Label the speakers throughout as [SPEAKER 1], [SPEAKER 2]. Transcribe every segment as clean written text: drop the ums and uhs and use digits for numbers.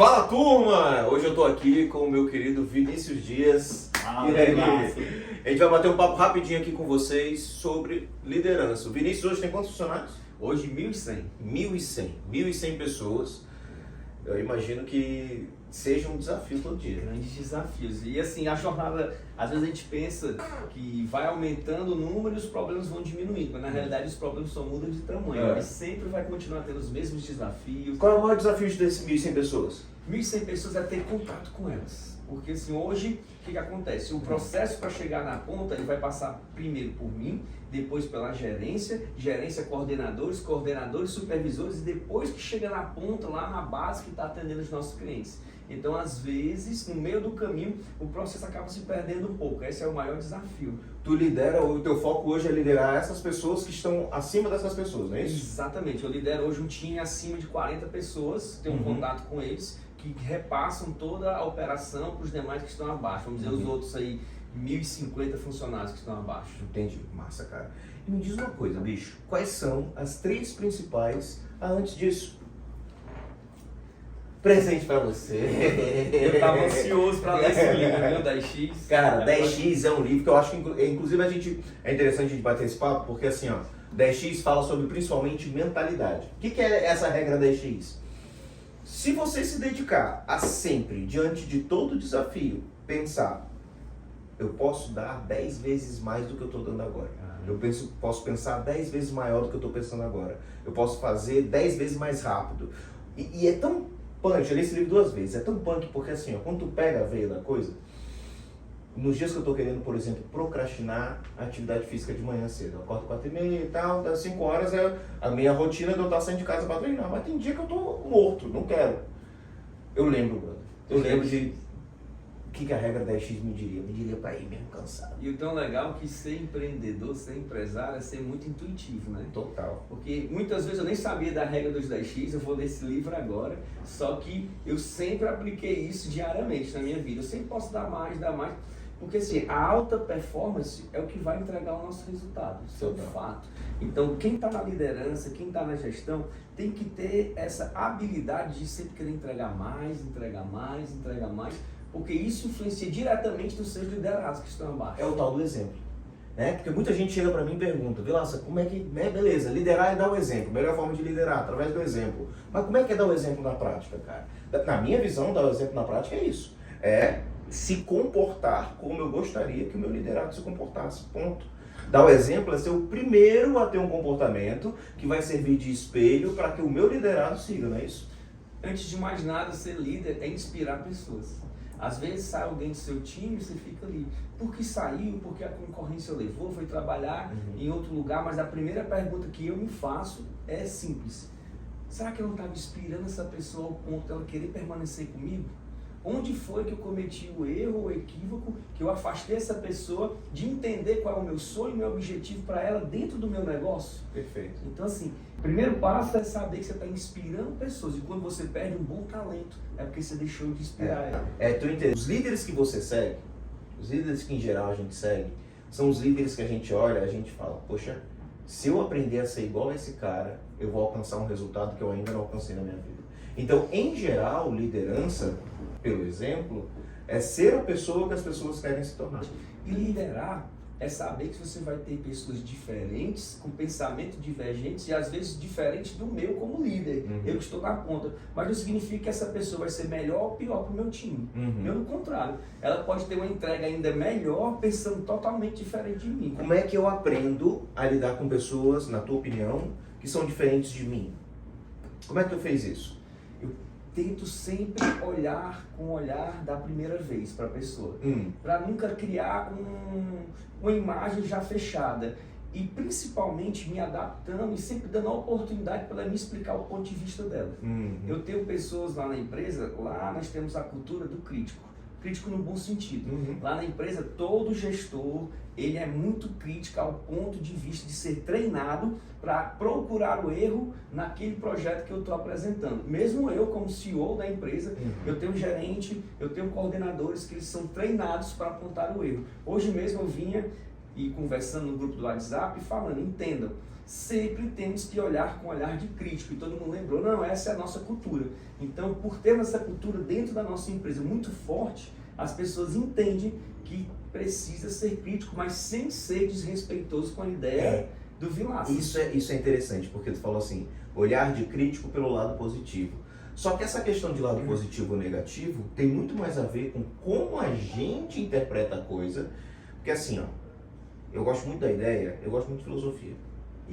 [SPEAKER 1] Fala, turma! Hoje eu tô aqui com o meu querido Vinícius Dias. E aí, a gente vai bater um papo rapidinho aqui com vocês sobre liderança. O Vinícius hoje tem quantos funcionários?
[SPEAKER 2] Hoje 1.100.
[SPEAKER 1] 1.100 pessoas. Eu imagino que seja um desafio todo dia.
[SPEAKER 2] Grandes desafios. E assim, a jornada, às vezes a gente pensa que vai aumentando o número e os problemas vão diminuindo, mas na realidade os problemas só mudam de tamanho. Mas sempre vai continuar tendo os mesmos desafios.
[SPEAKER 1] Qual é o maior desafio desses 1.100 pessoas?
[SPEAKER 2] 1.100 pessoas é ter contato com elas. Porque assim, hoje, o que acontece? O processo para chegar na ponta, ele vai passar primeiro por mim, depois pela gerência, coordenadores, supervisores, e depois que chega na ponta, lá na base que está atendendo os nossos clientes. Então, às vezes, no meio do caminho, o processo acaba se perdendo um pouco. Esse é o maior desafio.
[SPEAKER 1] Tu lidera, o teu foco hoje é liderar essas pessoas que estão acima dessas pessoas, não é isso?
[SPEAKER 2] Exatamente. Eu lidero hoje um time acima de 40 pessoas, tenho um contato com eles, que repassam toda a operação para os demais que estão abaixo. Vamos dizer, os outros aí, 1.050 funcionários que estão abaixo.
[SPEAKER 1] Entendi. Massa, cara. E me diz uma coisa, bicho. Quais são as 3 principais, antes disso? Presente pra você.
[SPEAKER 2] Eu tava ansioso pra ler esse livro, viu, 10X.
[SPEAKER 1] Cara, 10X é um livro que eu acho que, inclusive, é interessante a gente bater esse papo, porque assim, ó, 10X fala sobre principalmente mentalidade. O que é essa regra 10X? Se você se dedicar a sempre, diante de todo desafio, pensar, eu posso dar 10 vezes mais do que eu estou dando agora. Posso pensar 10 vezes maior do que eu estou pensando agora. Eu posso fazer 10 vezes mais rápido. E é tão punk, eu li esse livro 2 vezes, é tão punk porque assim, ó, quando tu pega a veia da coisa, nos dias que eu estou querendo, por exemplo, procrastinar a atividade física de manhã cedo, eu acordo 4h30 e tal, das 5 horas é a minha rotina de eu estar saindo de casa para treinar, mas tem dia que eu estou morto, não quero. Eu lembro, brother, de o que a regra 10X me diria para ir mesmo cansado.
[SPEAKER 2] E o tão legal que ser empreendedor, ser empresário é ser muito intuitivo, né?
[SPEAKER 1] Total.
[SPEAKER 2] Porque muitas vezes eu nem sabia da regra dos 10X, eu vou ler esse livro agora, só que eu sempre apliquei isso diariamente na minha vida. Eu sempre posso dar mais, porque assim, a alta performance é o que vai entregar o nosso resultado, isso é um fato. Então, quem está na liderança, quem está na gestão, tem que ter essa habilidade de sempre querer entregar mais, porque isso influencia diretamente nos seus liderados que estão abaixo.
[SPEAKER 1] É o tal do exemplo, né? Porque muita gente chega para mim e pergunta, Vilaça, como é que, beleza, liderar é dar o exemplo, melhor forma de liderar, através do exemplo. Mas como é que é dar o exemplo na prática, cara? Na minha visão, dar o exemplo na prática é isso. É se comportar como eu gostaria que o meu liderado se comportasse, ponto. Dar o exemplo é ser o primeiro a ter um comportamento que vai servir de espelho para que o meu liderado siga, não é isso?
[SPEAKER 2] Antes de mais nada, ser líder é inspirar pessoas. Às vezes sai alguém do seu time e você fica ali. Por que saiu? Porque a concorrência levou, foi trabalhar em outro lugar. Mas a primeira pergunta que eu me faço é simples. Será que eu não estava inspirando essa pessoa ao ponto dela querer permanecer comigo? Onde foi que eu cometi o erro, o equívoco, que eu afastei essa pessoa de entender qual é o meu sonho, o meu objetivo para ela dentro do meu negócio?
[SPEAKER 1] Perfeito.
[SPEAKER 2] Então assim, o primeiro passo é saber que você está inspirando pessoas. E quando você perde um bom talento, é porque você deixou de inspirar ela.
[SPEAKER 1] Tu entende? Os líderes que você segue, os líderes que em geral a gente segue, são os líderes que a gente olha, a gente fala, poxa, se eu aprender a ser igual a esse cara, eu vou alcançar um resultado que eu ainda não alcancei na minha vida. Então, em geral, liderança, pelo exemplo, é ser a pessoa que as pessoas querem se tornar.
[SPEAKER 2] E liderar é saber que você vai ter pessoas diferentes, com pensamento divergentes e às vezes diferentes do meu como líder. Eu que estou na ponta. Mas não significa que essa pessoa vai ser melhor ou pior para o meu time. Pelo contrário, ela pode ter uma entrega ainda melhor pensando totalmente diferente de mim.
[SPEAKER 1] Como é que eu aprendo a lidar com pessoas, na tua opinião, que são diferentes de mim? Como é que tu fez isso?
[SPEAKER 2] Tento sempre olhar com o olhar da primeira vez para a pessoa, para nunca criar uma imagem já fechada e principalmente me adaptando e sempre dando a oportunidade para ela me explicar o ponto de vista dela. Eu tenho pessoas lá na empresa, lá nós temos a cultura do crítico no bom sentido. Lá na empresa, todo gestor, ele é muito crítico ao ponto de vista de ser treinado para procurar o erro naquele projeto que eu estou apresentando. Mesmo eu, como CEO da empresa, eu tenho gerente, eu tenho coordenadores que eles são treinados para apontar o erro. Hoje mesmo eu vinha e conversando no grupo do WhatsApp e falando, entendam, sempre temos que olhar com olhar de crítico. E todo mundo lembrou, não, essa é a nossa cultura. Então, por termos essa cultura dentro da nossa empresa muito forte, as pessoas entendem que precisa ser crítico, mas sem ser desrespeitoso com a ideia do Vilaça.
[SPEAKER 1] Isso é interessante, porque tu falou assim, olhar de crítico pelo lado positivo. Só que essa questão de lado positivo ou negativo tem muito mais a ver com como a gente interpreta a coisa. Porque assim, ó, eu gosto muito da ideia, eu gosto muito de filosofia.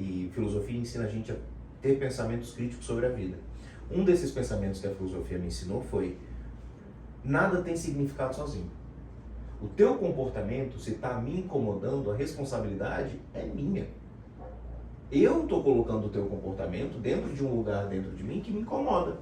[SPEAKER 1] E filosofia ensina a gente a ter pensamentos críticos sobre a vida. Um desses pensamentos que a filosofia me ensinou foi: nada tem significado sozinho. O teu comportamento, se está me incomodando, a responsabilidade é minha. Eu estou colocando o teu comportamento dentro de um lugar dentro de mim que me incomoda.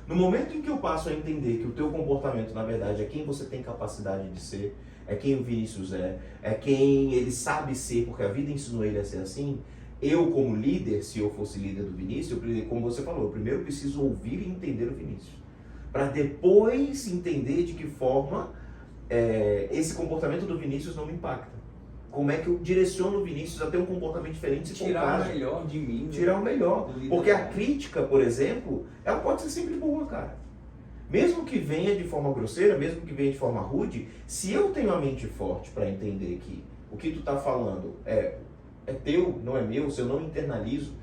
[SPEAKER 1] No momento em que eu passo a entender que o teu comportamento, na verdade, é quem você tem capacidade de ser, é quem o Vinícius é quem ele sabe ser, porque a vida ensinou ele a ser assim. Eu, como líder, se eu fosse líder do Vinícius, como você falou, eu primeiro preciso ouvir e entender o Vinícius, para depois entender de que forma esse comportamento do Vinícius não me impacta. Como é que eu direciono o Vinícius a ter um comportamento diferente?
[SPEAKER 2] Tirar o melhor de mim.
[SPEAKER 1] Tirar o melhor. Porque a crítica, por exemplo, ela pode ser sempre boa, cara. Mesmo que venha de forma grosseira, mesmo que venha de forma rude, se eu tenho a mente forte para entender que o que tu tá falando é teu, não é meu, se eu não internalizo,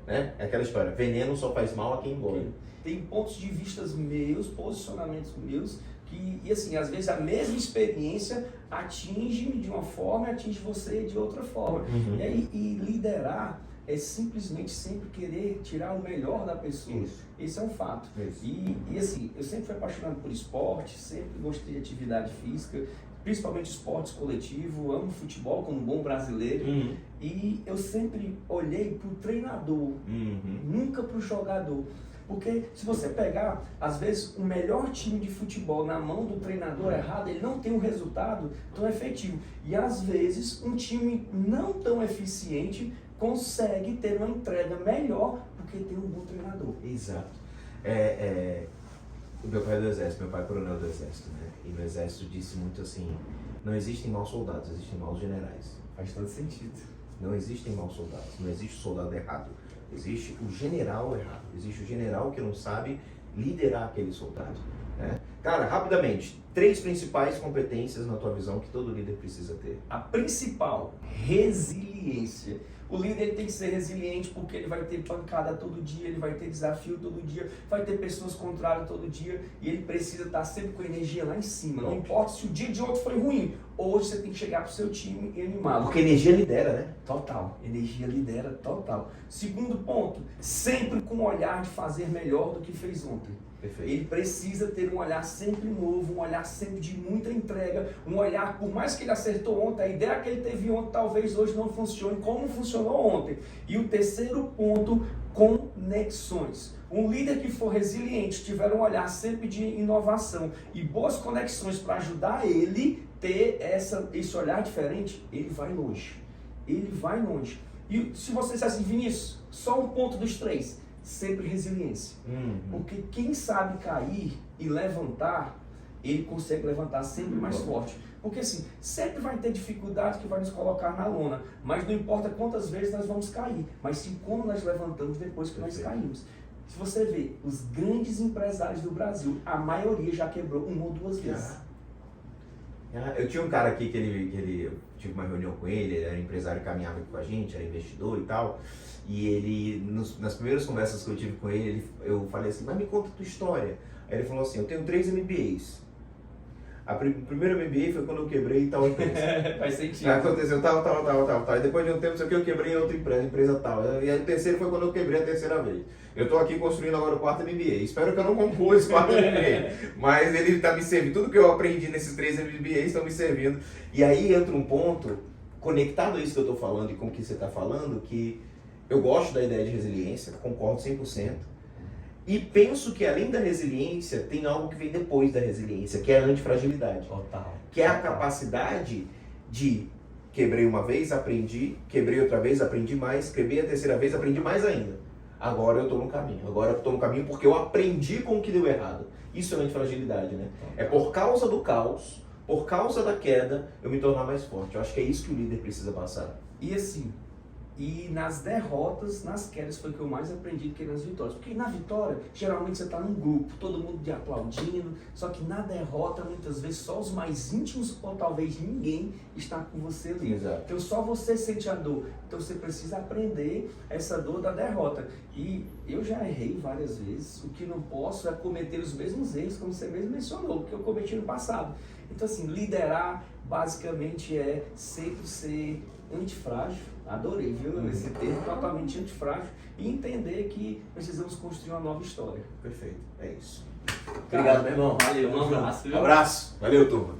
[SPEAKER 1] né? É aquela história, veneno só faz mal a quem engole.
[SPEAKER 2] Tem pontos de vista meus, posicionamentos meus, e assim, às vezes a mesma experiência atinge-me de uma forma e atinge você de outra forma. E liderar é simplesmente sempre querer tirar o melhor da pessoa.
[SPEAKER 1] Isso.
[SPEAKER 2] Esse é um fato. E assim, eu sempre fui apaixonado por esporte, sempre gostei de atividade física, principalmente esportes coletivos, amo futebol como um bom brasileiro. E eu sempre olhei para o treinador, nunca para o jogador. Porque se você pegar, às vezes, o melhor time de futebol na mão do treinador errado, ele não tem um resultado tão efetivo. E às vezes, um time não tão eficiente consegue ter uma entrega melhor porque tem um bom treinador.
[SPEAKER 1] Exato. O meu pai é do Exército, meu pai é coronel do Exército, né? E no Exército disse muito assim, não existem maus soldados, existem maus generais.
[SPEAKER 2] Faz todo sentido.
[SPEAKER 1] Não existem maus soldados, não existe soldado errado. Existe o general errado, existe o general que não sabe liderar aquele soldado, né? Cara, rapidamente, 3 principais competências na tua visão que todo líder precisa ter.
[SPEAKER 2] A principal, resiliência. O líder tem que ser resiliente porque ele vai ter pancada todo dia, ele vai ter desafio todo dia, vai ter pessoas contrárias todo dia e ele precisa estar sempre com a energia lá em cima. Não importa se o dia de ontem foi ruim, hoje você tem que chegar pro seu time e animá-lo.
[SPEAKER 1] Porque energia lidera, né?
[SPEAKER 2] Total. Energia lidera total. Segundo ponto, sempre com o olhar de fazer melhor do que fez ontem.
[SPEAKER 1] Perfeito.
[SPEAKER 2] Ele precisa ter um olhar sempre novo, um olhar sempre de muita entrega, um olhar, por mais que ele acertou ontem, a ideia que ele teve ontem talvez hoje não funcione como funcionou ontem. E o terceiro ponto, conexões. Um líder que for resiliente, tiver um olhar sempre de inovação e boas conexões para ajudar ele ter esse olhar diferente, ele vai longe. Ele vai longe. E se você disser assim, Vinícius, só um ponto dos 3, sempre resiliência. Porque quem sabe cair e levantar, ele consegue levantar sempre mais forte. Porque assim, sempre vai ter dificuldade que vai nos colocar na lona, mas não importa quantas vezes nós vamos cair, mas sim como nós levantamos depois que nós caímos. Se você vê, os grandes empresários do Brasil, a maioria já quebrou 1 ou 2 vezes.
[SPEAKER 1] Eu tinha um cara aqui que eu tive uma reunião com ele era empresário, caminhava aqui com a gente, era investidor e tal. E ele, nas primeiras conversas que eu tive com ele, eu falei assim, mas me conta a tua história. Aí ele falou assim, eu tenho 3 MBAs. O primeiro MBA foi quando eu quebrei tal empresa.
[SPEAKER 2] Faz sentido.
[SPEAKER 1] Aconteceu tal. E depois de um tempo, eu quebrei outra empresa tal. E aí o terceiro foi quando eu quebrei a terceira vez. Eu estou aqui construindo agora o 4º MBA. Espero que eu não conclua esse 4º MBA. Mas ele está me servindo. Tudo que eu aprendi nesses 3 MBAs estão me servindo. E aí entra um ponto, conectado a isso que eu estou falando e com o que você está falando, que eu gosto da ideia de resiliência, concordo 100%. E penso que além da resiliência, tem algo que vem depois da resiliência, que é a antifragilidade.
[SPEAKER 2] Total.
[SPEAKER 1] Que é a capacidade de quebrei uma vez, aprendi, quebrei outra vez, aprendi mais, quebrei a terceira vez, aprendi mais ainda. Agora eu estou no caminho. Agora eu estou no caminho porque eu aprendi com o que deu errado. Isso é antifragilidade, né? É por causa do caos, por causa da queda, eu me tornar mais forte. Eu acho que é isso que o líder precisa passar.
[SPEAKER 2] E assim, E nas derrotas, nas quedas, foi que eu mais aprendi do que nas vitórias. Porque na vitória, geralmente você está num grupo, todo mundo te aplaudindo, só que na derrota, muitas vezes, só os mais íntimos ou talvez ninguém está com você ali.
[SPEAKER 1] Exato.
[SPEAKER 2] Então só você sente a dor. Então você precisa aprender essa dor da derrota. E eu já errei várias vezes. O que não posso é cometer os mesmos erros, como você mesmo mencionou, que eu cometi no passado. Então assim, liderar basicamente é sempre ser antifrágil. Adorei, viu? Esse termo totalmente antifrágil. E entender que precisamos construir uma nova história.
[SPEAKER 1] Perfeito, é isso.
[SPEAKER 2] Cara,
[SPEAKER 1] Obrigado, meu irmão.
[SPEAKER 2] Valeu, um abraço. Viu?
[SPEAKER 1] Abraço.
[SPEAKER 3] Valeu, turma.